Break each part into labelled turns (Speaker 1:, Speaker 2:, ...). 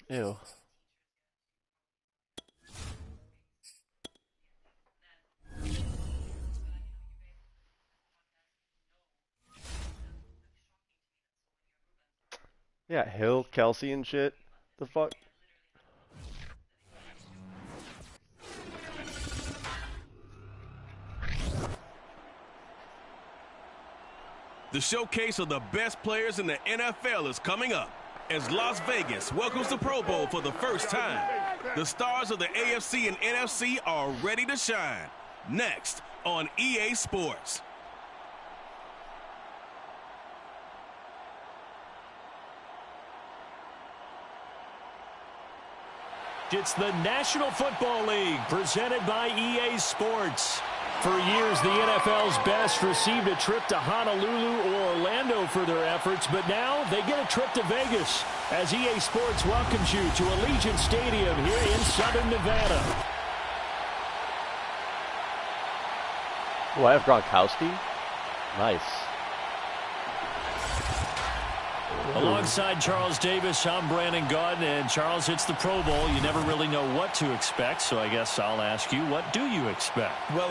Speaker 1: Ew. Yeah, Hill, Kelsey, and shit. The fuck?
Speaker 2: The showcase of the best players in the NFL is coming up as Las Vegas welcomes the Pro Bowl for the first time. The stars of the AFC and NFC are ready to shine. Next on EA Sports.
Speaker 3: It's the National Football League presented by EA Sports. For years, the NFL's best received a trip to Honolulu or Orlando for their efforts, but now they get a trip to Vegas as EA Sports welcomes you to Allegiant Stadium here in Southern Nevada.
Speaker 1: Oh, I have Gronkowski? Nice.
Speaker 3: Alongside Charles Davis, I'm Brandon Gaudin, and Charles, it's the Pro Bowl. You never really know what to expect, so I guess I'll ask you, what do you expect?
Speaker 4: Well,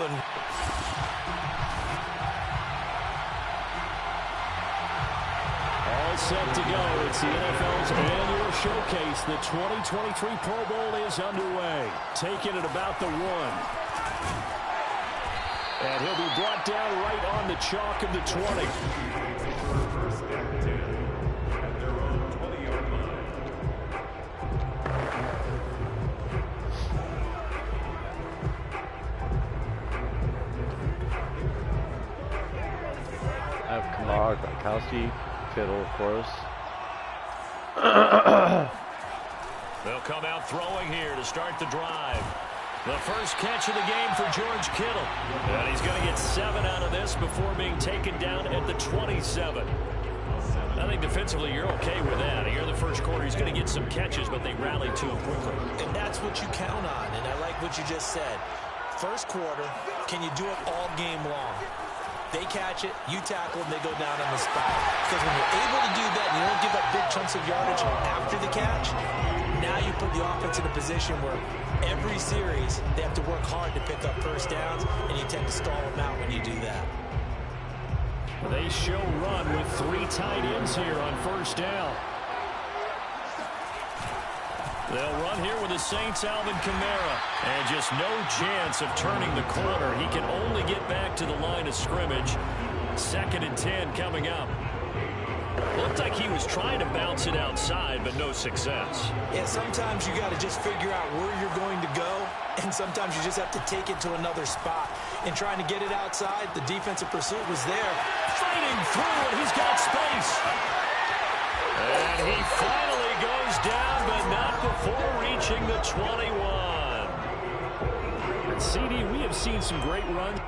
Speaker 3: all set to go. It's the NFL's annual showcase. The 2023 Pro Bowl is underway. Taking it about the 1. And he'll be brought down right on the chalk of the 20.
Speaker 1: I have Kamara, Gronkowski, Kittle, of course.
Speaker 3: They'll come out throwing here to start the drive. The first catch of the game for George Kittle. And he's going to get 7 out of this before being taken down at the 27. I think defensively you're okay with that. Here in the first quarter, he's going to get some catches, but they rallied to him quickly.
Speaker 4: and that's what you count on, and I like what you just said. First quarter, can you do it all game long? They catch it, you tackle them, they go down on the spot. Because when you're able to do that and you don't give up big chunks of yardage after the catch, now you put the offense in a position where every series they have to work hard to pick up first downs, and you tend to stall them out when you do that.
Speaker 3: They show run with 3 tight ends here on first down. They'll run here with the Saints' Alvin Kamara. And just no chance of turning the corner. He can only get back to the line of scrimmage. 2nd and 10 coming up. Looked like he was trying to bounce it outside, but no success.
Speaker 4: Yeah, sometimes you got to just figure out where you're going to go, and sometimes you just have to take it to another spot. And trying to get it outside, the defensive pursuit was there.
Speaker 3: Fighting through, and he's got space. And he finally goes down, but not before reaching the 21. And CD, we have seen some great runs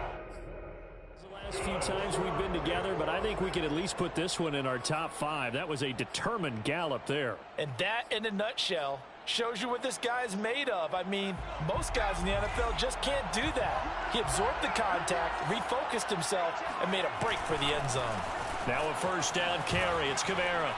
Speaker 3: the last few times we've been together, but I think we can at least put this one in our top 5. That was a determined gallop there.
Speaker 5: And that, in a nutshell, shows you what this guy is made of. I mean, most guys in the NFL just can't do that. He absorbed the contact, refocused himself, and made a break for the end zone.
Speaker 3: Now a first down carry. It's Kamara.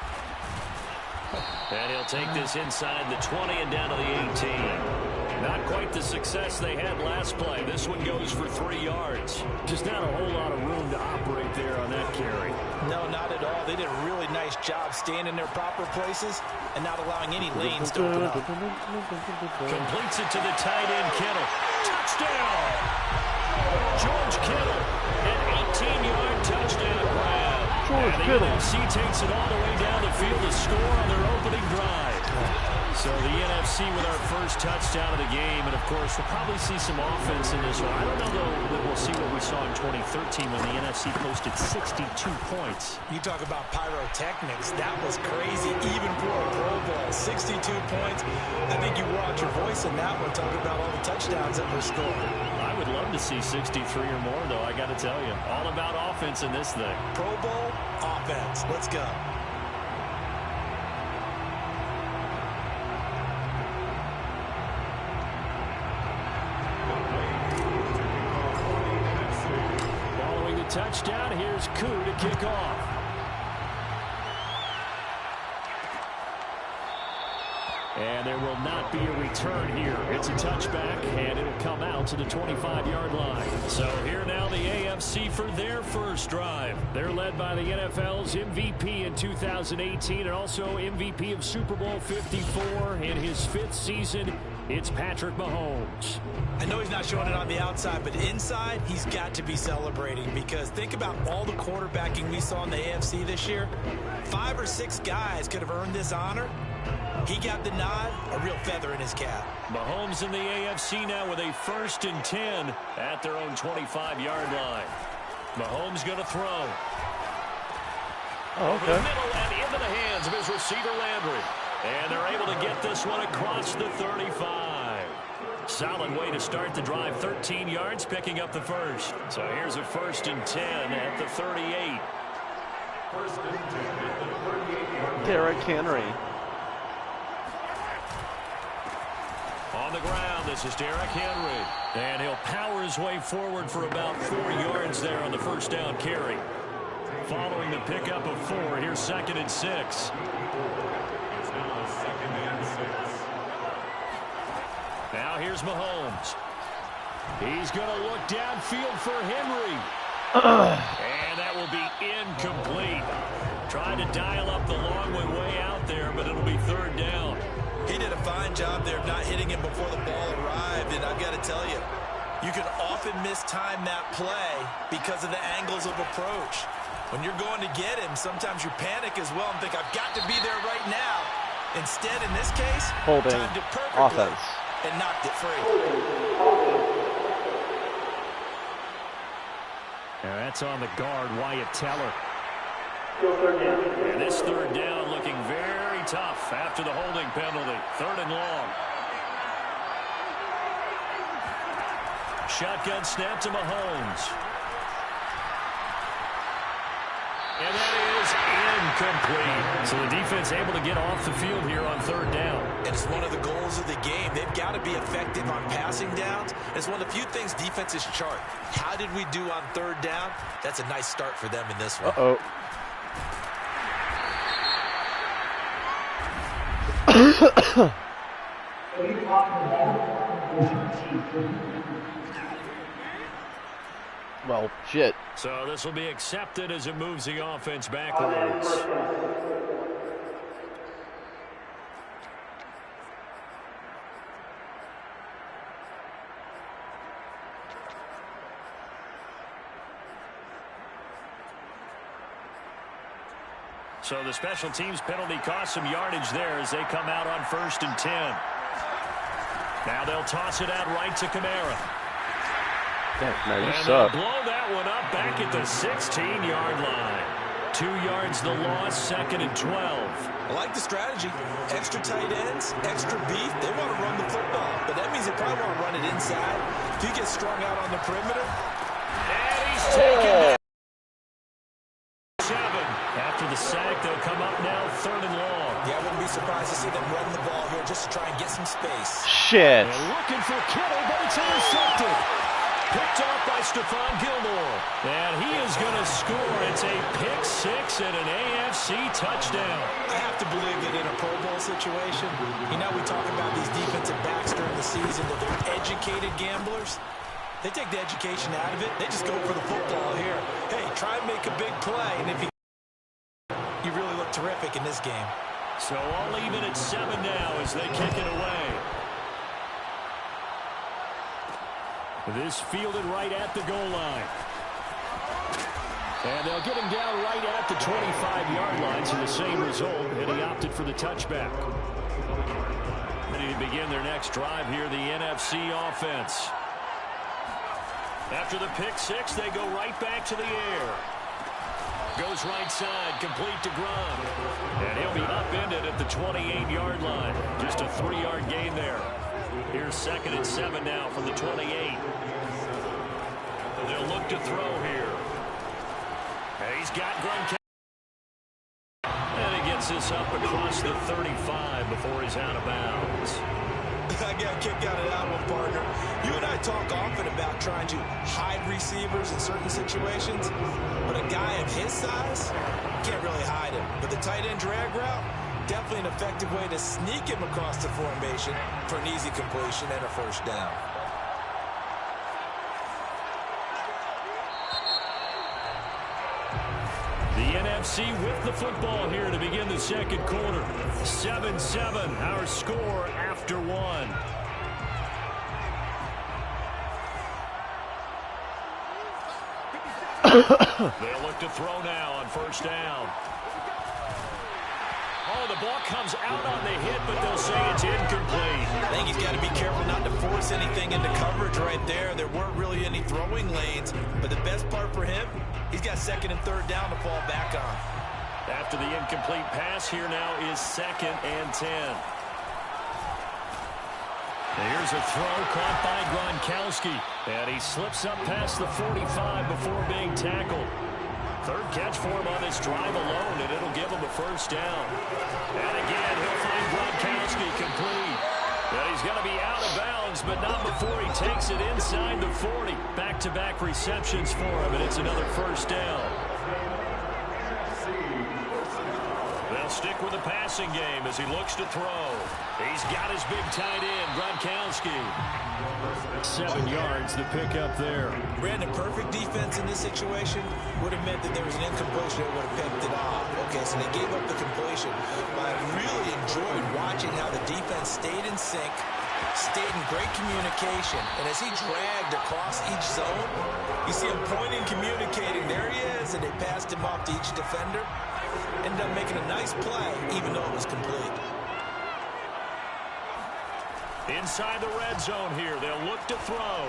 Speaker 3: And he'll take this inside the 20 and down to the 18. Not quite the success they had last play. This one goes for 3 yards. Just not a whole lot of room to operate there on that carry.
Speaker 4: No, not at all. They did a really nice job staying in their proper places and not allowing any lanes to open up.
Speaker 3: Completes it to the tight end, Kittle. Touchdown! George Kittle, an 18-yard touchdown grab.
Speaker 1: George
Speaker 3: and the
Speaker 1: Kittle.
Speaker 3: NFC takes it all the way down the field to score on their opening drive. So the NFC with our first touchdown of the game, and of course we'll probably see some offense in this one. I don't know though that we'll see what we saw in 2013 when the NFC posted 62 points.
Speaker 4: You talk about pyrotechnics. That was crazy, even for a Pro Bowl. 62 points. I think you watch your voice in that one, talking about all the touchdowns that were scored.
Speaker 3: I would love to see 63 or more, though, I got to tell you. All about offense in this thing.
Speaker 4: Pro Bowl, offense. Let's go.
Speaker 3: Following the touchdown, here's Koo to kick off. And there will not be a return here. It's a touchback, and it'll come out to the 25-yard line. So here now the AFC for their first drive. They're led by the NFL's MVP in 2018 and also MVP of Super Bowl 54 in his 5th season. It's Patrick Mahomes.
Speaker 4: I know he's not showing it on the outside, but inside, he's got to be celebrating because think about all the quarterbacking we saw in the AFC this year. 5 or 6 guys could have earned this honor. He got the nod, a real feather in his cap.
Speaker 3: Mahomes in the AFC now with a 1st and 10 at their own 25-yard line. Mahomes going to throw.
Speaker 1: Oh,
Speaker 3: Over
Speaker 1: okay.
Speaker 3: the middle and into the hands of his receiver Landry. And they're able to get this one across the 35. Solid way to start the drive. 13 yards, picking up the first. So here's a 1st and 10 at the 38.
Speaker 1: Derrick Henry.
Speaker 3: On the ground, this is Derrick Henry. And he'll power his way forward for about 4 yards there on the first down carry. Following the pickup of 4, here's 2nd and 6. Now here's Mahomes. He's going to look downfield for Henry. And that will be incomplete. Trying to dial up the long way out there, but it'll be 3rd down.
Speaker 4: He did a fine job there of not hitting him before the ball arrived, and I've got to tell you, you can often mistime that play because of the angles of approach. When you're going to get him, sometimes you panic as well and think, I've got to be there right now. Instead, in this case,
Speaker 1: Holding
Speaker 4: timed it perfectly
Speaker 1: offense.
Speaker 4: and knocked it free.
Speaker 3: And that's on the guard, Wyatt Teller. And this 3rd down looking very tough after the holding penalty. 3rd and long. Shotgun snap to Mahomes. And that is incomplete. So the defense able to get off the field here on 3rd down.
Speaker 4: And it's one of the goals of the game. They've got to be effective on passing downs. It's one of the few things defenses chart. How did we do on 3rd down? That's a nice start for them in this one.
Speaker 1: Uh-oh. Well, shit.
Speaker 3: So this will be accepted as it moves the offense backwards. So the special teams penalty cost some yardage there as they come out on 1st and 10. Now they'll toss it out right to Kamara.
Speaker 1: Damn, you
Speaker 3: And
Speaker 1: suck.
Speaker 3: they'll blow that one up back at the 16-yard line. 2 yards the loss, 2nd and 12.
Speaker 4: I like the strategy. Extra tight ends, extra beef. They want to run the football, but that means they probably want to run it inside. If you get strung out on the perimeter.
Speaker 3: And he's taken down 7. After the sack, they'll come up now 3rd and long.
Speaker 4: Yeah, I wouldn't be surprised to see them run the ball here just to try and get some space.
Speaker 1: Shit.
Speaker 3: They're looking for Kittle, but it's intercepted. Picked off by Stephon Gilmore. And he is going to score. It's a pick 6 and an AFC touchdown.
Speaker 4: I have to believe that in a Pro Bowl situation, you know, we talk about these defensive backs during the season, that they're educated gamblers. They take the education out of it. They just go for the football here. Hey, try and make a big play, and if you really look terrific in this game.
Speaker 3: So all even at 7 now as they kick it away. This fielded right at the goal line. And they'll get him down right at the 25-yard line, so the same result, and he opted for the touchback. Ready to begin their next drive here, the NFC offense. After the pick 6, they go right back to the air. Goes right side, complete to Gronk. And he'll be upended at the 28-yard line. Just a 3-yard gain there. Here's 2nd and 7 now from the 28. They'll look to throw here. And he's got Gronk. And he gets this up across the 35 before he's out of bounds.
Speaker 4: I got a kick out of that one, partner. You and I talk often about trying to hide receivers in certain situations, but a guy of his size can't really hide him. But the tight end drag route, definitely an effective way to sneak him across the formation for an easy completion and a first down.
Speaker 3: The NFC with the football here to begin the second quarter. 7-7, our score after one. They'll look to throw now on first down. Oh, the ball comes out on the hit, but they'll say it's incomplete.
Speaker 4: I think he's got to be careful not to force anything into coverage right there. There weren't really any throwing lanes, but the best part for him, he's got second and third down to fall back on.
Speaker 3: After the incomplete pass, here now is 2nd and 10. Here's a throw caught by Gronkowski, and he slips up past the 45 before being tackled. Third catch for him on this drive alone, and it'll give him a first down. And again, he'll find Gronkowski complete. But he's going to be out of bounds, but not before he takes it inside the 40. Back-to-back receptions for him, and it's another first down. They'll stick with the passing game as he looks to throw. He's got his big tight end, Gronkowski. 7 yards, the pickup there.
Speaker 4: Brandon, perfect defense in this situation would have meant that there was an incompletion that would have picked it off. Okay, so they gave up the completion. But I really enjoyed watching how the defense stayed in sync, stayed in great communication. And as he dragged across each zone, you see him pointing, communicating. There he is, and they passed him off to each defender. Ended up making a nice play, even though it was complete.
Speaker 3: Inside the red zone here, they'll look to throw.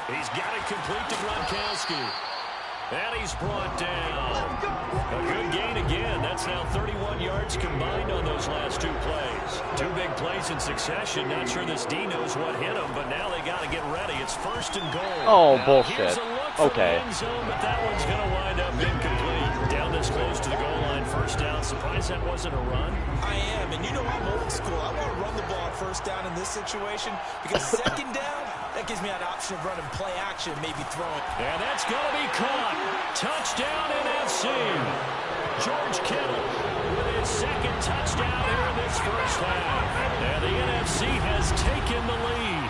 Speaker 3: He's got it complete to Gronkowski. And he's brought down. A good gain again. That's now 31 yards combined on those last 2 plays. 2 big plays in succession. Not sure this D knows what hit him, but now they got to get ready. It's 1st and goal.
Speaker 1: Oh,
Speaker 3: now,
Speaker 1: bullshit.
Speaker 3: Here's a look for
Speaker 1: Okay.
Speaker 3: the end zone, but that one's going to wind up incomplete. Down this close to the goal line, first down. Surprised that wasn't a run.
Speaker 4: I am, and you know I'm old school. I want to run the ball on first down in this situation because second down, that gives me an option of running play action, maybe throwing.
Speaker 3: And that's going to be caught. Touchdown NFC. George Kittle with his 2nd touchdown here in this first half. And the NFC has taken the lead.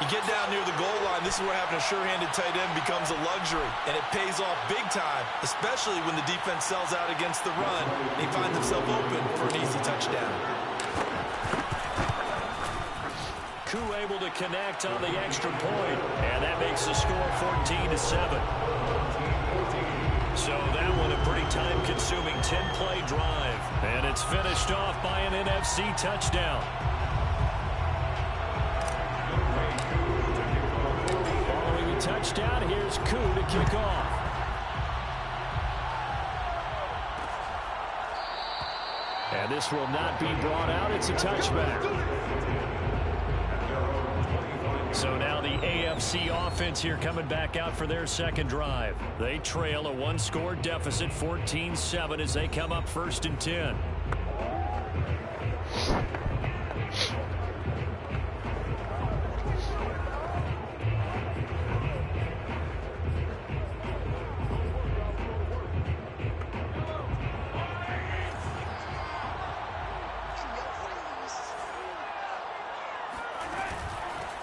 Speaker 4: You get down near the goal line, this is where having a sure-handed tight end becomes a luxury, and it pays off big time, especially when the defense sells out against the run, and he finds himself open for an easy touchdown.
Speaker 3: Koo able to connect on the extra point, and that makes the score 14-7. So that one a pretty time-consuming 10-play drive, and it's finished off by an NFC touchdown. Following the touchdown, here's Koo to kick off. And this will not be brought out. It's a touchback. So now the AFC offense here coming back out for their second drive. They trail a 1-score deficit, 14-7, as they come up 1st and 10.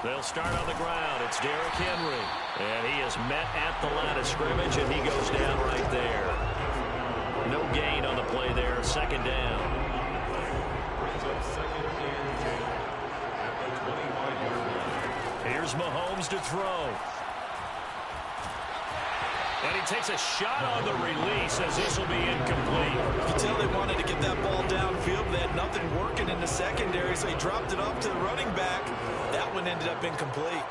Speaker 3: They'll start on the ground. It's Derrick Henry. And he is met at the line of scrimmage, and he goes down right there. No gain on the play there. 2nd down. Here's Mahomes to throw. And he takes a shot on the release as this will be incomplete.
Speaker 4: You can tell they wanted to get that ball downfield. They had nothing working in the secondary, so he dropped it off to the running back. That one ended up incomplete.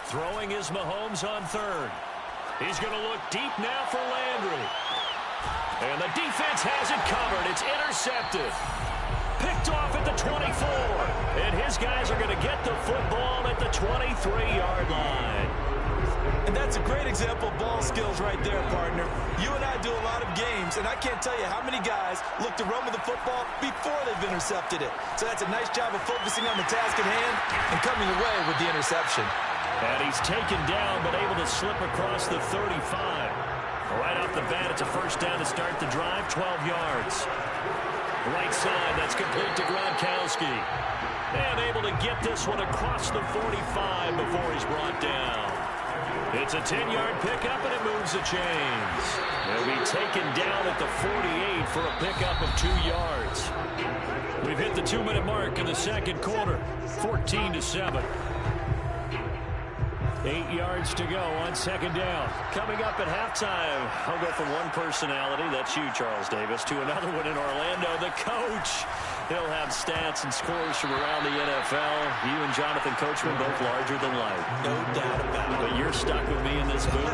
Speaker 3: Throwing is Mahomes on 3rd. He's going to look deep now for Landry. And the defense has it covered. It's intercepted. Picked off at the 24. And his guys are going to get the football at the 23-yard line.
Speaker 4: And that's a great example of ball skills right there, partner. You and I do a lot of games, and I can't tell you how many guys look to run with the football before they've intercepted it. So that's a nice job of focusing on the task at hand and coming away with the interception.
Speaker 3: And he's taken down but able to slip across the 35. Right off the bat, it's a first down to start the drive, 12 yards. Right side, that's complete to Gronkowski. And able to get this one across the 45 before he's brought down. It's a 10-yard pickup, and it moves the chains. He'll be taken down at the 48 for a pickup of 2 yards. We've hit the 2-minute mark in the second quarter, 14-7. 8 yards to go on second down. Coming up at halftime, I'll go from one personality, that's you, Charles Davis, to another one in Orlando, the coach. He'll have stats and scores from around the NFL. You and Jonathan Coachman both larger than life.
Speaker 4: No doubt about it.
Speaker 3: But you're stuck with me in this booth.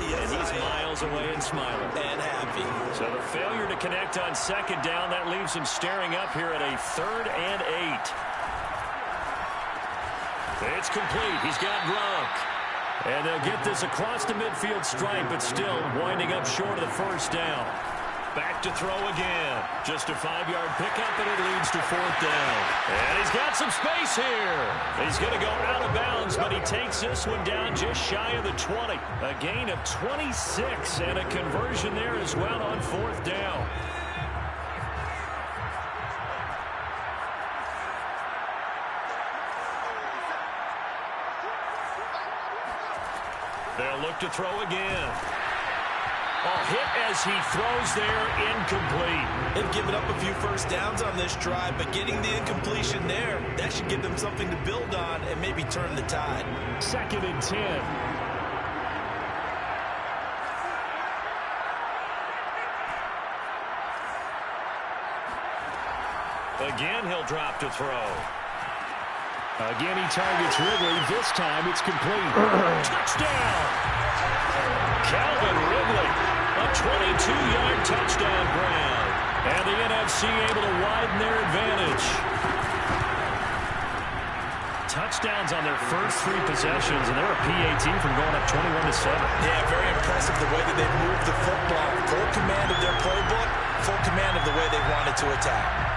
Speaker 4: Yes,
Speaker 3: and he's miles away and smiling.
Speaker 4: And happy.
Speaker 3: So the failure to connect on second down, that leaves him staring up here at a 3rd and 8. It's complete. He's got Gronk. And they'll get this across the midfield stripe, but still winding up short of the first down. Back to throw again. Just a 5-yard pickup, and it leads to 4th down. And he's got some space here. He's going to go out of bounds, but he takes this one down just shy of the 20. A gain of 26, and a conversion there as well on 4th down. They'll look to throw again. A hit as he throws there, incomplete.
Speaker 4: They've given up a few first downs on this drive, but getting the incompletion there, that should give them something to build on and maybe turn the tide.
Speaker 3: 2nd and 10. Again, he'll drop to throw. Again, he targets Ridley. This time, it's complete. Touchdown! Calvin Ridley, a 22-yard touchdown grab. And the NFC able to widen their advantage. Touchdowns on their first 3 possessions, and they're a PAT from going up 21-7.
Speaker 4: Yeah, very impressive the way that they've moved the football. Full command of their playbook, full command of the way they wanted to attack.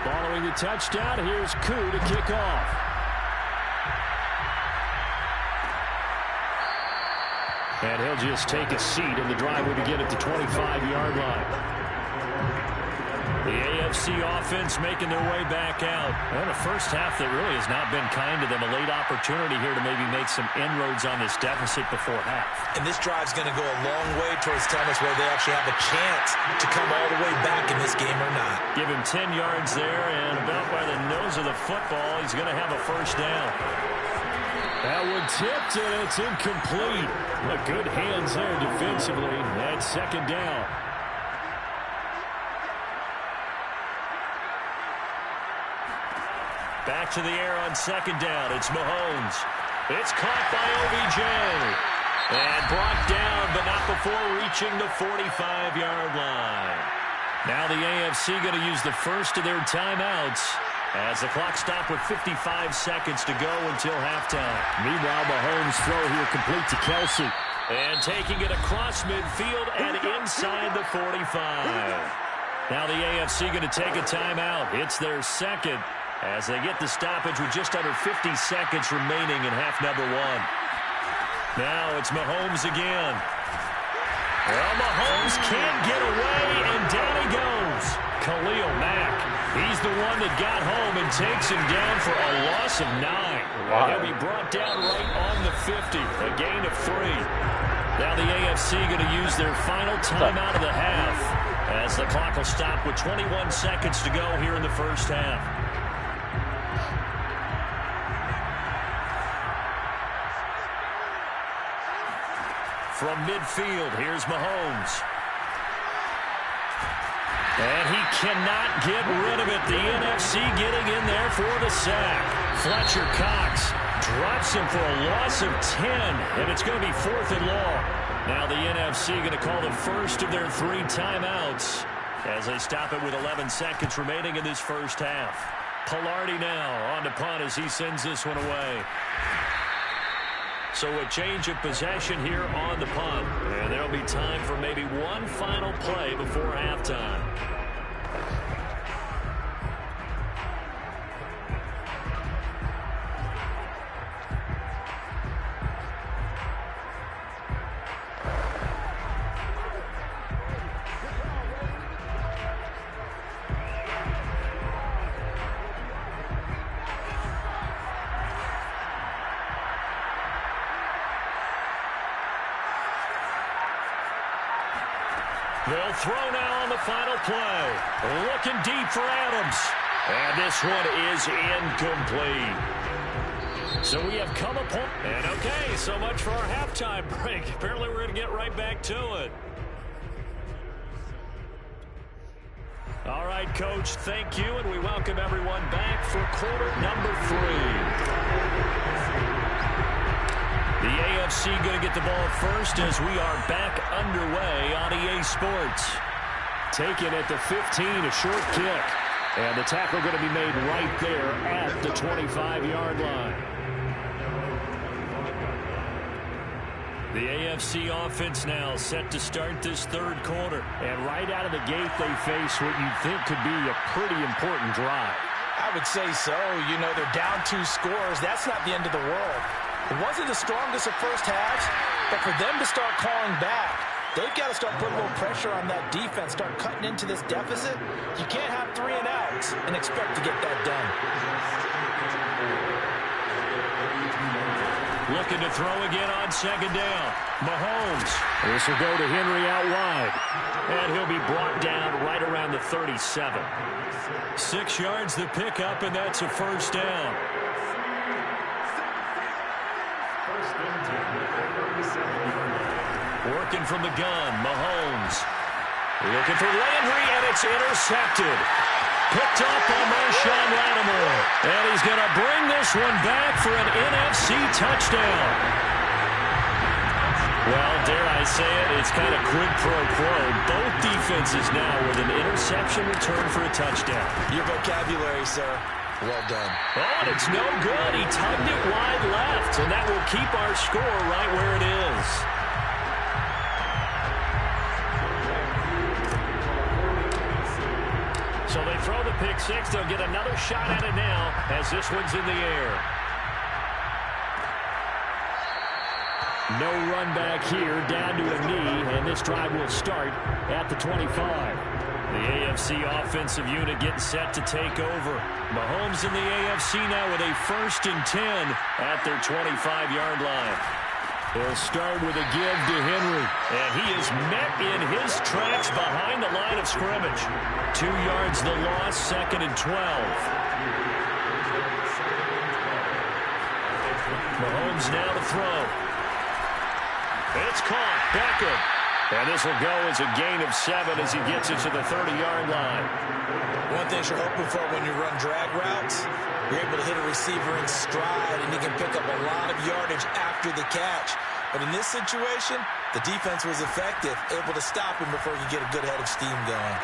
Speaker 3: Following the touchdown, here's Koo to kick off. And he'll just take a seat, and the drive will begin at the 25-yard line. The AFC offense making their way back out. And a first half that really has not been kind to them. A late opportunity here to maybe make some inroads on this deficit before half.
Speaker 4: And this drive's going to go a long way towards telling us whether they actually have a chance to come all the way back in this game or not.
Speaker 3: Give him 10 yards there, and about by the nose of the football, he's going to have a first down. That one tipped, and it's incomplete. But good hands there defensively. That's 2nd down. Back to the air on 2nd down. It's Mahomes. It's caught by OBJ. And brought down, but not before reaching the 45-yard line. Now the AFC going to use the first of their timeouts as the clock stopped with 55 seconds to go until halftime. Meanwhile, Mahomes' throw here complete to Kelsey. And taking it across midfield and inside the 45. Now the AFC going to take a timeout. It's their second as they get the stoppage with just under 50 seconds remaining in half number 1. Now it's Mahomes again. Well, Mahomes can't get away, and down he goes. Khalil Mack, he's the one that got home and takes him down for a loss of 9. Wow. He'll be brought down right on the 50, a gain of 3. Now the AFC going to use their final timeout of the half as the clock will stop with 21 seconds to go here in the first half. From midfield, here's Mahomes. And he cannot get rid of it. The NFC getting in there for the sack. Fletcher Cox drops him for a loss of 10, and it's going to be 4th and long. Now the NFC going to call the first of their 3 timeouts as they stop it with 11 seconds remaining in this first half. Pilardi now on to punt as he sends this one away. So a change of possession here on the punt. And there'll be time for maybe one final play before halftime. They'll throw now on the final play. Looking deep for Adams. And this one is incomplete. So we have come upon... And okay, so much for our halftime break. Apparently we're going to get right back to it. All right, Coach, thank you, and we welcome everyone back for quarter number 3. The AFC going to get the ball first as we are back underway on EA Sports. Taken at the 15, a short kick. And the tackle going to be made right there at the 25-yard line. The AFC offense now set to start this third quarter. And right out of the gate, they face what you think could be a pretty important drive.
Speaker 5: I would say so. You know, they're down 2 scores. That's not the end of the world. It wasn't the strongest of first halves, but for them to start clawing back, they've got to start putting a little pressure on that defense, start cutting into this deficit. You can't have 3 and outs and expect to get that done.
Speaker 3: Looking to throw again on second down. Mahomes. This will go to Henry out wide. And he'll be brought down right around the 37. 6 yards the pickup, and that's a first down. Working from the gun, Mahomes. Looking for Landry, and it's intercepted. Picked up by Marshawn Lattimore. And he's going to bring this one back for an NFC touchdown. Well, dare I say it, it's kind of quid pro quo. Both defenses now with an interception return for a touchdown.
Speaker 4: Your vocabulary, sir. Well done.
Speaker 3: Oh, and it's no good. He tugged it wide left, and that will keep our score right where it is. So they throw the pick six. They'll get another shot at it now as this one's in the air. No run back here, down to a knee, and this drive will start at the 25. The AFC offensive unit getting set to take over. Mahomes in the AFC now with a 1st and 10 at their 25-yard line. They'll start with a give to Henry, and he is met in his tracks behind the line of scrimmage. 2 yards the loss, 2nd and 12. Mahomes now to throw. It's caught. Beckham. And this will go as a gain of 7 as he gets it to the 30-yard line.
Speaker 4: One thing you're hoping for when you run drag routes, you're able to hit a receiver in stride, and he can pick up a lot of yardage after the catch. But in this situation, the defense was effective, able to stop him before he could get a good head of steam going.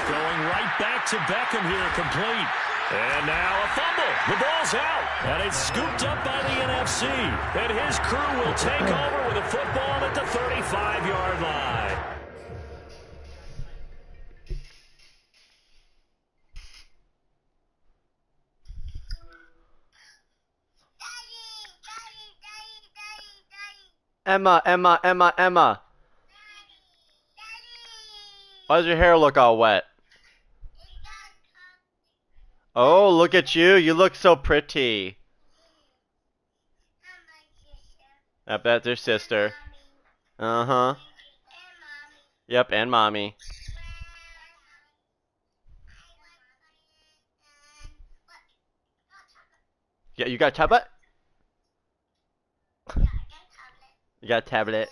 Speaker 3: Going right back to Beckham here, complete. And now a fumble. The ball's out. And it's scooped up by the NFC. And his crew will take over with a football at the 35-yard line.
Speaker 1: Emma. Why does your hair look all wet? Oh, look at you. You look so pretty. Yep, that's your sister. Uh-huh. Yep, and mommy. Yeah, you got a tablet? You got a tablet?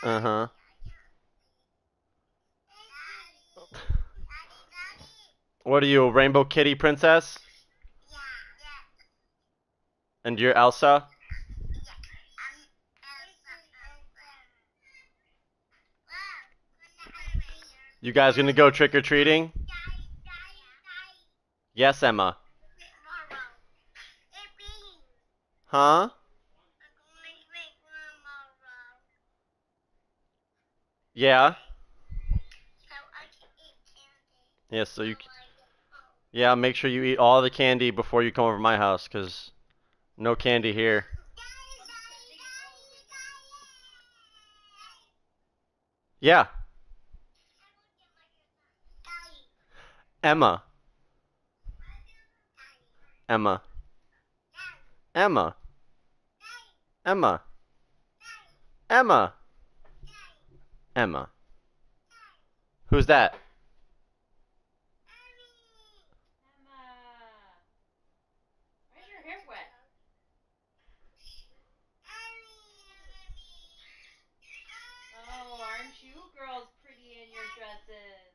Speaker 1: Uh-huh. What are you, a rainbow kitty princess? And you're Elsa? You guys gonna go trick-or-treating? Yes, Emma. Huh? Yeah. Yeah, so you... Yeah, make sure you eat all the candy before you come over to my house, because no candy here. Yeah. Emma. Emma. Emma. Emma. Emma. Emma. Who's that?
Speaker 6: Why's your hair wet? Oh, aren't you girls pretty in your dresses?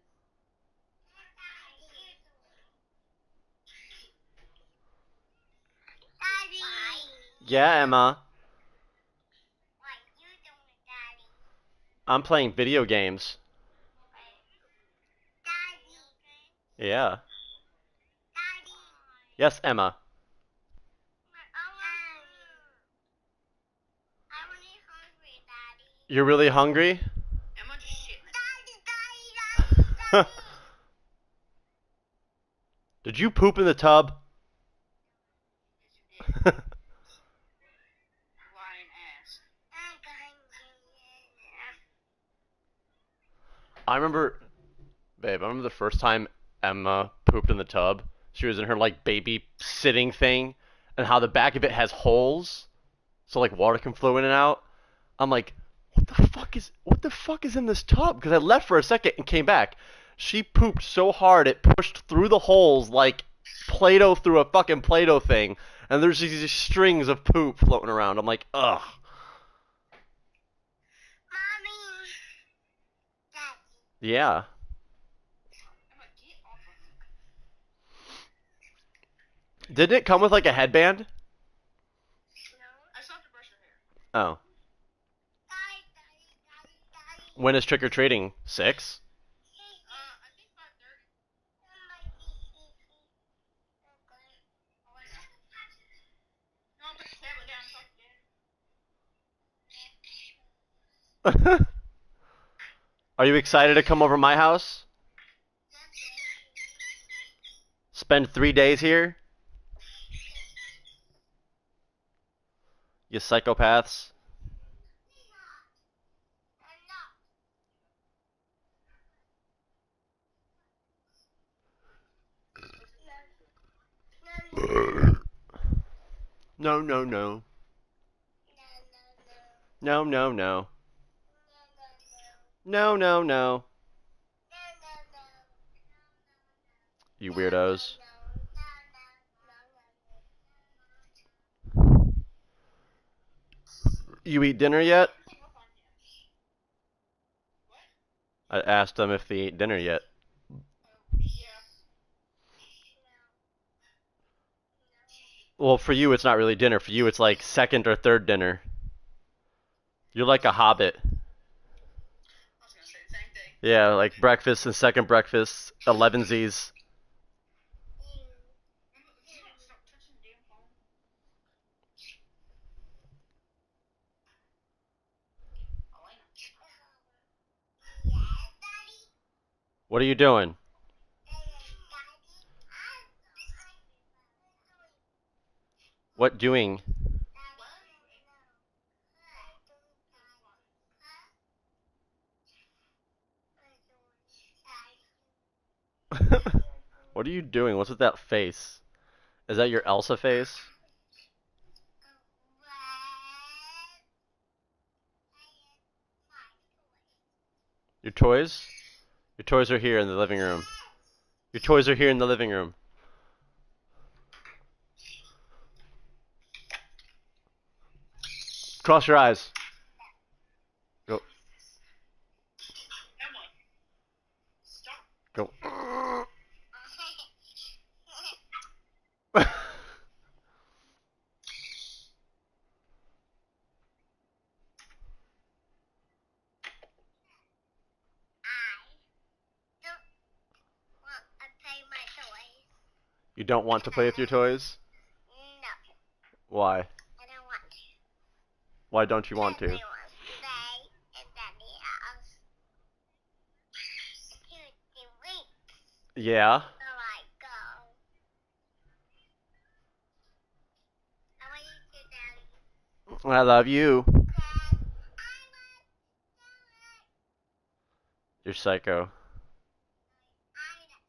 Speaker 1: Yeah, Emma. I'm playing video games. Yeah. Yes, Emma. You're really hungry? Did you poop in the tub? I remember, babe, I remember the first time Emma pooped in the tub. She was in her like baby sitting thing, and how the back of it has holes, so like water can flow in and out. I'm like, what the fuck is in this tub? Because I left for a second and came back. She pooped so hard it pushed through the holes like Play-Doh through a fucking Play-Doh thing, and there's these strings of poop floating around. I'm like, ugh. Yeah. Didn't it come with like a headband? Oh. When is trick-or-treating? 6? Are you excited to come over my house? Spend 3 days here? You psychopaths. No, no, no. No, no, no. No, no, no. You weirdos. You eat dinner yet? I asked them if they ate dinner yet. Well, for you, it's not really dinner. For you, it's like second or third dinner. You're like a hobbit. Yeah, like breakfast and second breakfast, 11sies. What are you doing? What doing? What are you doing? What's with that face? Is that your Elsa face? Your toys? Your toys are here in the living room. Your toys are here in the living room. Cross your eyes. Go. Go. You don't want to play with your toys?
Speaker 7: No,
Speaker 1: Why?
Speaker 7: I don't want to.
Speaker 1: Why don't you want to?
Speaker 7: I want to stay in Daddy's house. To the week,
Speaker 1: Yeah.
Speaker 7: so I go. I want you to Daddy.
Speaker 1: I love you.
Speaker 7: Because I want
Speaker 1: You're psycho.
Speaker 7: I you.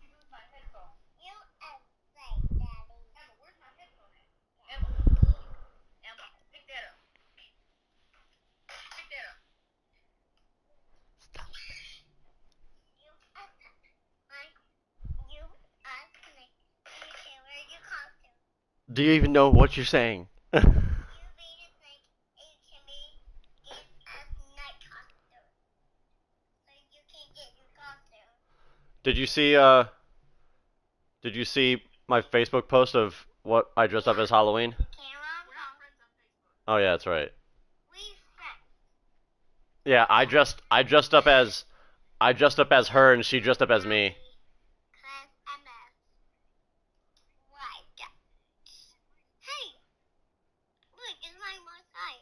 Speaker 7: You and say, Daddy. Emma, where's my headphone at? Emma. Emma, pick that up. Pick that up. You you where you come to?
Speaker 1: Do you even know what you're saying?
Speaker 7: You made it like to me is a night costume. So you can get your costume.
Speaker 1: Did you see my Facebook post of what I dressed up as Halloween? Oh yeah, that's right.
Speaker 7: We friends.
Speaker 1: Yeah, I dressed up as her and she dressed up as me.
Speaker 7: Cause I'm a white. Hey, look, it's my most eye.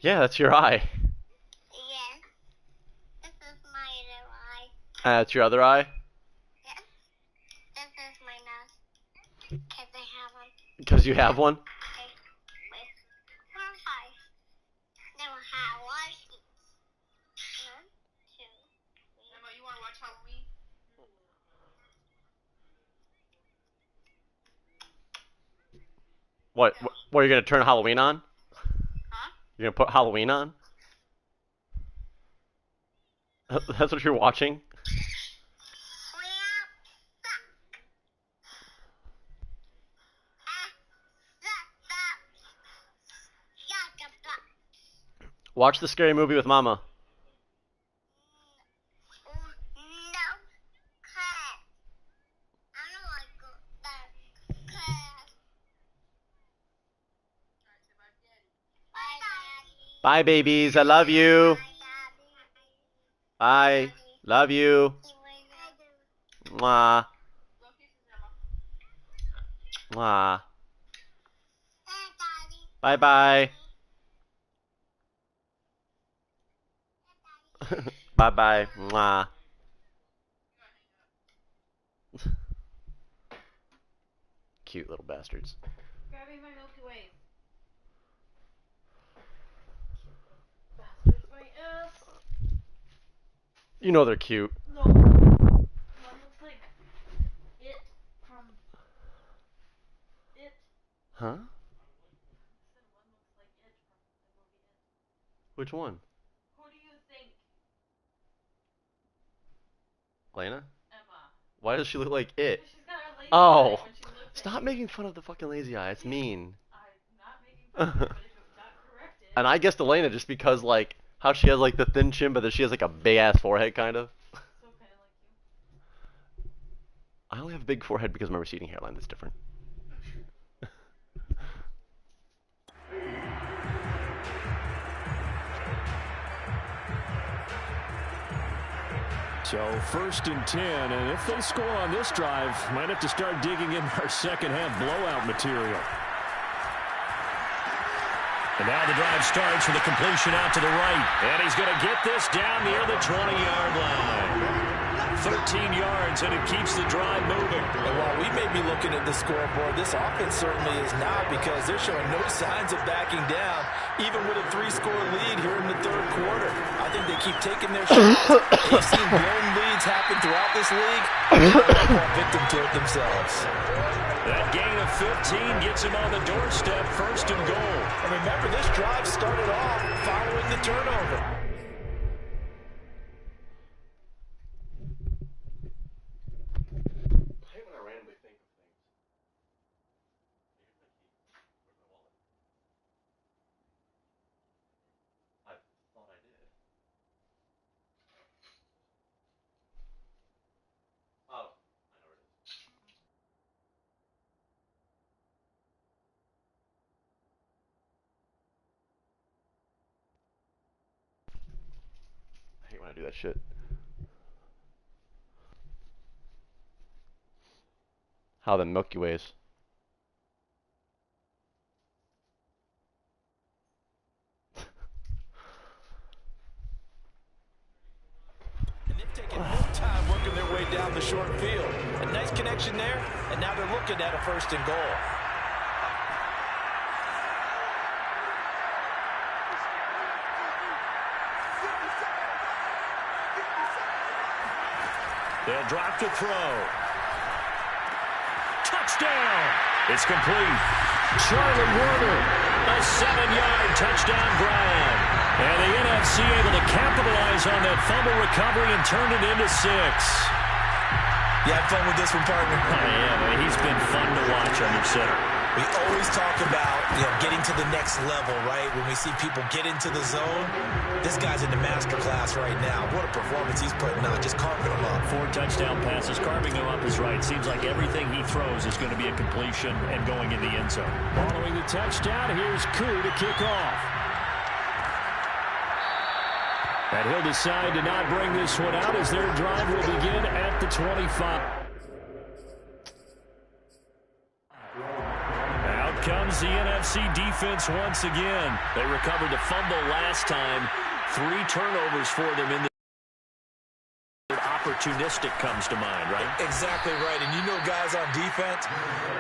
Speaker 1: Yeah, that's your eye.
Speaker 7: Yes, this is my other eye.
Speaker 1: That's your other eye?
Speaker 7: Yes, this is my nose. Cause I have one.
Speaker 1: Because you have one?
Speaker 7: Okay, wait. 4 or 5. Then we'll have 1 each. 1, 2, 3. Emma, you want to watch Halloween?
Speaker 1: What are you gonna turn Halloween on?
Speaker 7: Huh?
Speaker 1: You're gonna put Halloween on? That's what you're watching? Watch the scary movie with Mama. Bye, babies. I love you. Bye. Love you. Mwah. Mwah. Bye bye. Bye bye. Mwah. Cute little bastards.
Speaker 6: Grabbing my Milky Way. Bastards, my ass.
Speaker 1: You know they're cute.
Speaker 6: No. One looks like it from it.
Speaker 1: Huh?
Speaker 6: I said one looks like it from the movie It.
Speaker 1: Which one?
Speaker 6: Who do you think?
Speaker 1: Lena?
Speaker 6: Emma.
Speaker 1: Why does she look like it?
Speaker 6: Because she's got her lazy
Speaker 1: Oh.
Speaker 6: eye when she looks
Speaker 1: Stop
Speaker 6: at you.
Speaker 1: making fun of the fucking lazy eye. It's mean.
Speaker 6: I'm not making fun of it, but if it got corrected.
Speaker 1: And I guessed Elena just because, like, how she has, like, the thin chin, but then she has, like, a big-ass forehead, kind of.
Speaker 6: So kind of like you.
Speaker 1: I only have a big forehead because of my receding hairline. That's different.
Speaker 3: So 1st and 10, and if they score on this drive, might have to start digging in our second half blowout material. And now the drive starts with a completion out to the right. And he's going to get this down near the 20-yard line. 13 yards, and it keeps the drive moving.
Speaker 5: And while we may be looking at the scoreboard, this offense certainly is not, because they're showing no signs of backing down, even with a 3-score lead here in the 3rd quarter. I think they keep taking their shots. They've seen blown leads happen throughout this league, and they're not victim to it themselves.
Speaker 3: That gain of 15 gets him on the doorstep, 1st and goal.
Speaker 5: And remember, this drive started off following the turnover.
Speaker 1: do that shit. How the Milky Ways.
Speaker 5: And they've taken no time working their way down the short field. A nice connection there, and now they're looking at a 1st and goal.
Speaker 3: They'll drop to throw. Touchdown! It's complete. Charlie Warner, a 7-yard touchdown grab. And the NFC able to capitalize on that fumble recovery and turn it into 6.
Speaker 5: You had fun with this one, partner?
Speaker 3: Oh, yeah, man. He's been fun to watch under center.
Speaker 5: We always talk about, getting to the next level, right? When we see people get into the zone, this guy's in the master class right now. What a performance he's putting on, just carving them up.
Speaker 3: 4 touchdown passes, carving them up is right. Seems like everything he throws is going to be a completion and going in the end zone. Following the touchdown, here's Koo to kick off. And he'll decide to not bring this one out as their drive will begin at the 25. Out comes the NFC defense once again. They recovered the fumble last time. 3 turnovers for them in the opportunistic comes to mind, right?
Speaker 5: Exactly right. And you know guys on defense,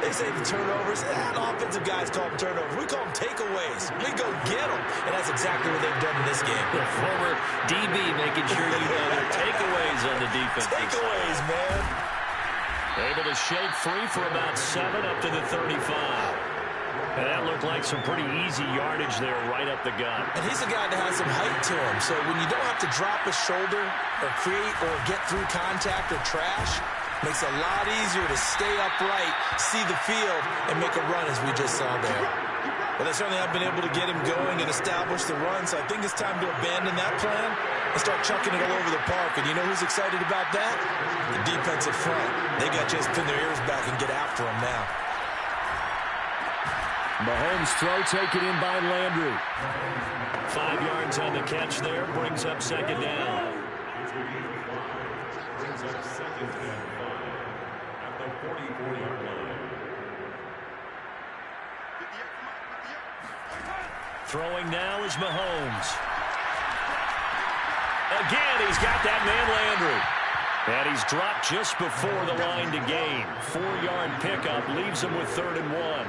Speaker 5: they say the turnovers, and offensive guys call them turnovers. We call them takeaways. We go get them. And that's exactly what they've done in this game.
Speaker 3: The former DB making sure you know their takeaways on the defense.
Speaker 5: Takeaways, man.
Speaker 3: Able to shake free for about 7 up to the 35. And that looked like some pretty easy yardage there right up the gut.
Speaker 5: And he's a guy that has some height to him. So when you don't have to drop a shoulder or create or get through contact or trash, makes it a lot easier to stay upright, see the field, and make a run as we just saw there. But they certainly have been able to get him going and establish the run. So I think it's time to abandon that plan and start chucking it all over the park. And you know who's excited about that? The defensive front. They got to just pin their ears back and get after him now.
Speaker 3: Mahomes' throw taken in by Landry. 5 yards on the catch there. Brings up 2nd down.
Speaker 8: Brings up 2nd and 5 at the 44-yard line.
Speaker 3: Throwing now is Mahomes. Again, he's got that man Landry. And he's dropped just before the line to gain. 4-yard pickup leaves him with 3rd and 1.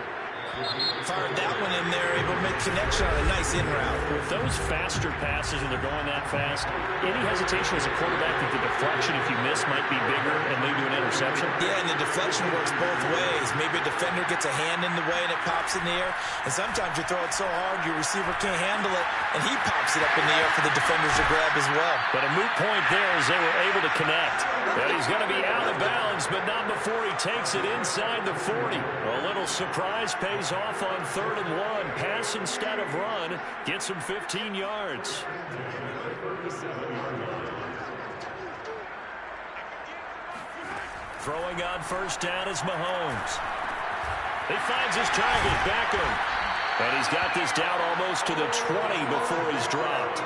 Speaker 5: Fired that one in there, able to make connection on a nice in route.
Speaker 3: With those faster passes when they're going that fast, any hesitation as a quarterback that the deflection, if you miss, might be bigger and lead to an interception?
Speaker 5: Yeah, and the deflection works both ways. Maybe a defender gets a hand in the way and it pops in the air. And sometimes you throw it so hard your receiver can't handle it, and he pops it up in the air for the defenders to grab as well.
Speaker 3: But a moot point there as they were able to connect. And he's going to be out of bounds, but not before he takes it inside the 40. A little surprise pays off on 3rd and 1. Pass instead of run. Gets him 15 yards. Throwing on 1st down is Mahomes. He finds his target, Beckham. And he's got this down almost to the 20 before he's dropped.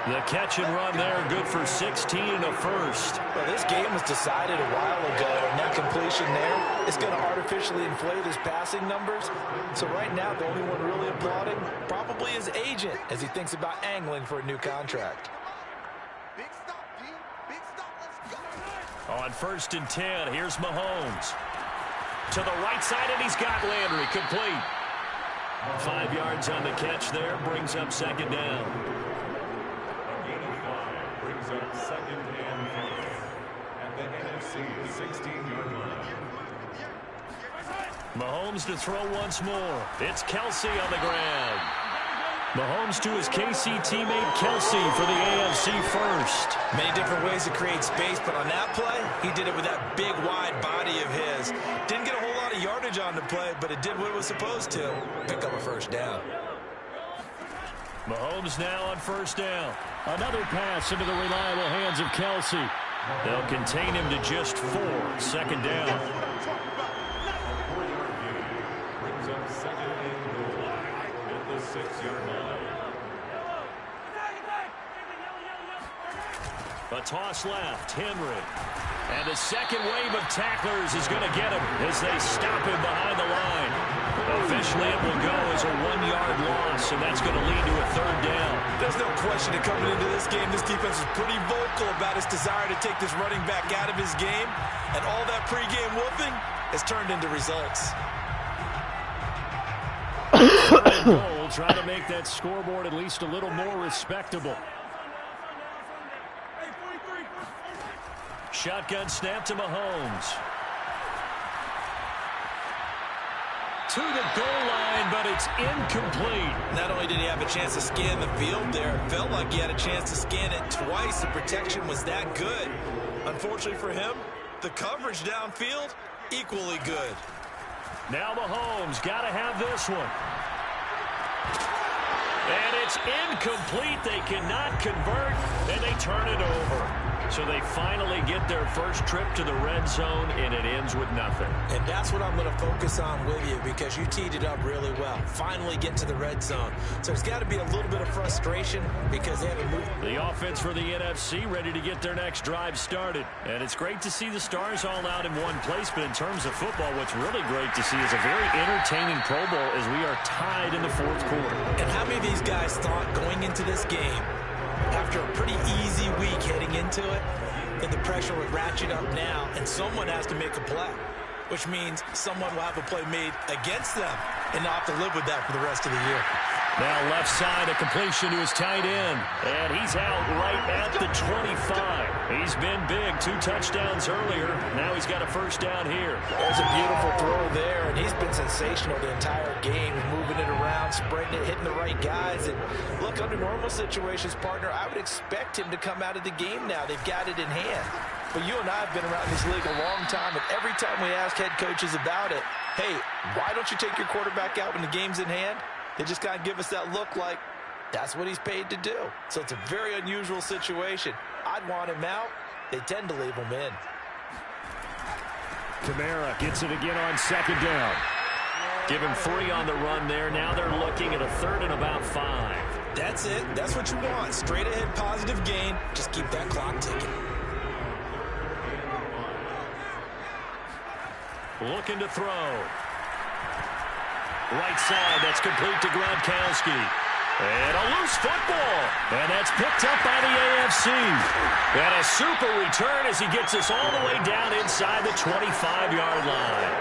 Speaker 3: The catch and run there, good for 16 and a 1st.
Speaker 5: Well, this game was decided a while ago, and that completion there is going to artificially inflate his passing numbers. So right now, the only one really applauding probably his agent as he thinks about angling for a new contract.
Speaker 9: Big stop, D. Big stop. Let's go.
Speaker 3: On 1st and 10, here's Mahomes. To the right side, and he's got Landry complete. 5 yards on the catch there, brings up 2nd down.
Speaker 8: Brings up 2nd and 5 at the NFC 16-yard line.
Speaker 3: Mahomes to throw once more. It's Kelsey on the ground. Mahomes to his KC teammate Kelsey for the AFC first.
Speaker 5: Many different ways to create space, but on that play, he did it with that big, wide body of his. Didn't get a whole lot of yardage on the play, but it did what it was supposed to. Pick up a 1st down.
Speaker 3: Mahomes now on 1st down. Another pass into the reliable hands of Kelsey. They'll contain him to just 4. 2nd down.
Speaker 8: Brings up 2nd and goal at the 6-yard line.
Speaker 3: A toss left. Henry. And the second wave of tacklers is going to get him as they stop him behind the line. Officially, it will go as a 1-yard loss, and that's going to lead to a 3rd down.
Speaker 5: There's no question that coming into this game, this defense is pretty vocal about its desire to take this running back out of his game, and all that pregame whooping has turned into results.
Speaker 3: Goal, trying to make that scoreboard at least a little more respectable. Shotgun snap to Mahomes. To the goal line, but it's incomplete.
Speaker 4: Not only did he have a chance to scan the field there, it felt like he had a chance to scan it twice. The protection was that good. Unfortunately for him, the coverage downfield, equally good.
Speaker 3: Now Mahomes got to have this one. And it's incomplete. They cannot convert, and they turn it over. So they finally get their first trip to the red zone, and it ends with nothing.
Speaker 4: And that's what I'm going to focus on with you, because you teed it up really well. Finally get to the red zone. So there's got to be a little bit of frustration because they haven't moved.
Speaker 3: The offense for the NFC ready to get their next drive started. And it's great to see the stars all out in one place, but in terms of football, what's really great to see is a very entertaining Pro Bowl as we are tied in the 4th quarter.
Speaker 4: And how many of these guys thought going into this game, after a pretty easy week heading into it, that the pressure would ratchet up now and someone has to make a play, which means someone will have a play made against them and not have to live with that for the rest of the year.
Speaker 3: Now left side, a completion to his tight end. And he's out right at the 25. He's been big. 2 touchdowns earlier. Now he's got a 1st down here.
Speaker 4: There's a beautiful throw there, and he's been sensational the entire game, moving it around, spreading it, hitting the right guys. And look, under normal situations, partner, I would expect him to come out of the game now. They've got it in hand. But you and I have been around this league a long time, and every time we ask head coaches about it, hey, why don't you take your quarterback out when the game's in hand? They just kind of give us that look like that's what he's paid to do. So it's a very unusual situation. I'd want him out. They tend to leave him in.
Speaker 3: Kamara gets it again on 2nd down. Give him 3 on the run there. Now they're looking at a 3rd and about 5.
Speaker 4: That's it. That's what you want. Straight ahead positive gain. Just keep that clock ticking.
Speaker 3: Looking to throw. Right side, that's complete to Gronkowski. And a loose football. And that's picked up by the AFC. And a super return as he gets us all the way down inside the 25-yard line.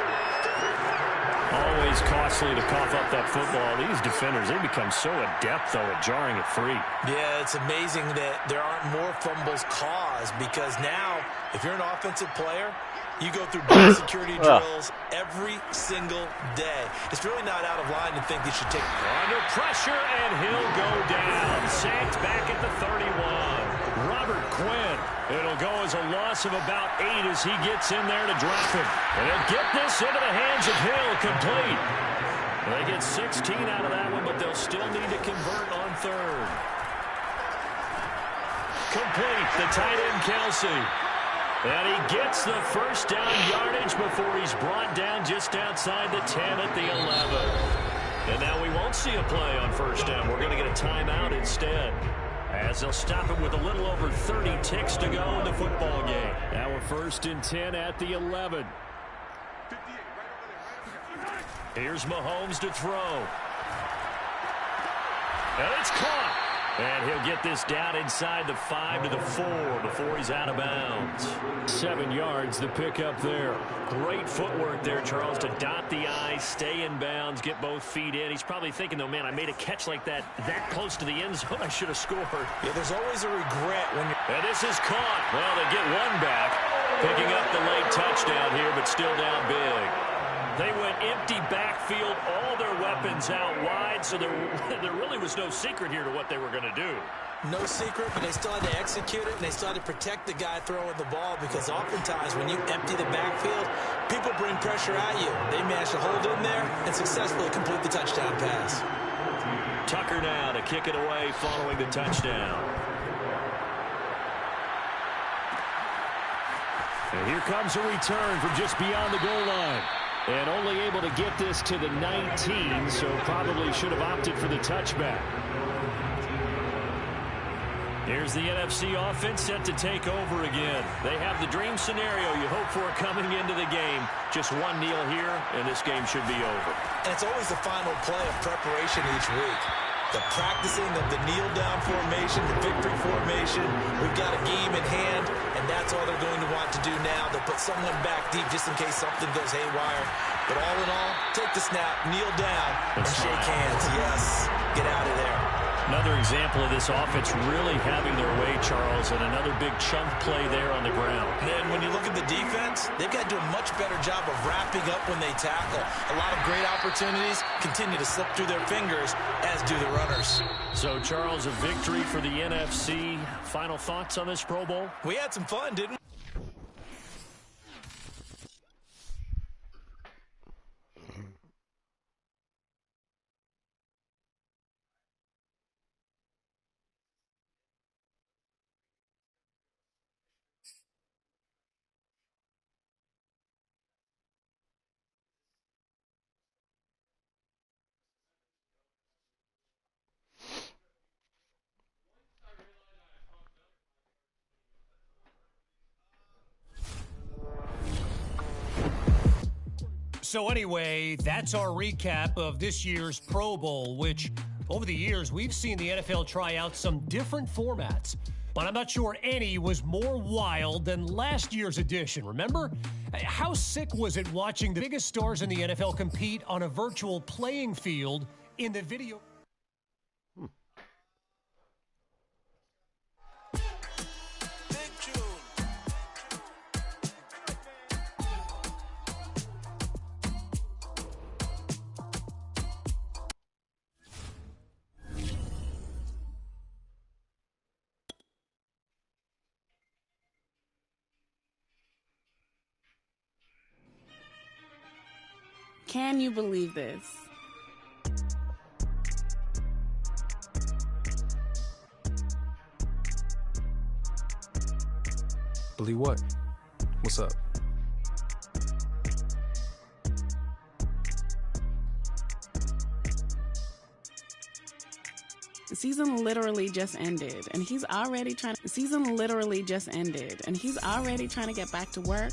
Speaker 3: Always costly to cough up that football. These defenders, they become so adept, though, at jarring it free.
Speaker 4: Yeah, it's amazing that there aren't more fumbles caused, because now, if you're an offensive player, you go through ball security drills every single day. It's really not out of line to think they should take.
Speaker 3: Under pressure, and he'll go down. Sacked back at the 31. Robert Quinn. It'll go as a loss of about 8 as he gets in there to drop him. And he'll get this into the hands of Hill, complete. They get 16 out of that one, but they'll still need to convert on 3rd. Complete, the tight end Kelsey. And he gets the 1st down yardage before he's brought down just outside the 10 at the 11. And now we won't see a play on 1st down. We're going to get a timeout instead, as they'll stop him with a little over 30 ticks to go in the football game. Now a 1st and 10 at the 11. Here's Mahomes to throw. And it's caught. And he'll get this down inside the 5 to the 4 before he's out of bounds. 7 yards, the pickup there. Great footwork there, Charles, to dot the I, stay in bounds, get both feet in. He's probably thinking, though, man, I made a catch like that close to the end zone. I should have scored.
Speaker 4: Yeah, there's always a regret when you're...
Speaker 3: And this is caught. Well, they get one back, picking up the late touchdown here, but still down big. They went empty backfield, all their weapons out wide, so there really was no secret here to what they were going to do.
Speaker 4: No secret, but they still had to execute it, and they still had to protect the guy throwing the ball, because oftentimes when you empty the backfield, people bring pressure at you. They managed to hold in there and successfully complete the touchdown pass.
Speaker 3: Tucker now to kick it away following the touchdown. And here comes a return from just beyond the goal line. And only able to get this to the 19, so probably should have opted for the touchback. Here's the NFC offense set to take over again. They have the dream scenario you hope for coming into the game. Just one kneel here, and this game should be over.
Speaker 4: And it's always the final play of preparation each week. The practicing of the kneel-down formation, the victory formation. We've got a game in hand, and that's all they're going to want to do now. They'll put someone back deep just in case something goes haywire. But all in all, take the snap, kneel down, and shake hands. Yes, get out of there.
Speaker 3: Another example of this offense really having their way, Charles, and another big chunk play there on the ground.
Speaker 4: And then when you look at the defense, they've got to do a much better job of wrapping up when they tackle. A lot of great opportunities continue to slip through their fingers, as do the runners.
Speaker 3: So, Charles, a victory for the NFC. Final thoughts on this Pro Bowl?
Speaker 4: We had some fun, didn't we?
Speaker 10: So anyway, that's our recap of this year's Pro Bowl, which over the years we've seen the NFL try out some different formats. But I'm not sure any was more wild than last year's edition, remember? How sick was it watching the biggest stars in the NFL compete on a virtual playing field in the video?
Speaker 11: Can you believe this?
Speaker 12: Believe what? What's up?
Speaker 11: The season literally just ended, and he's already trying to get back to work.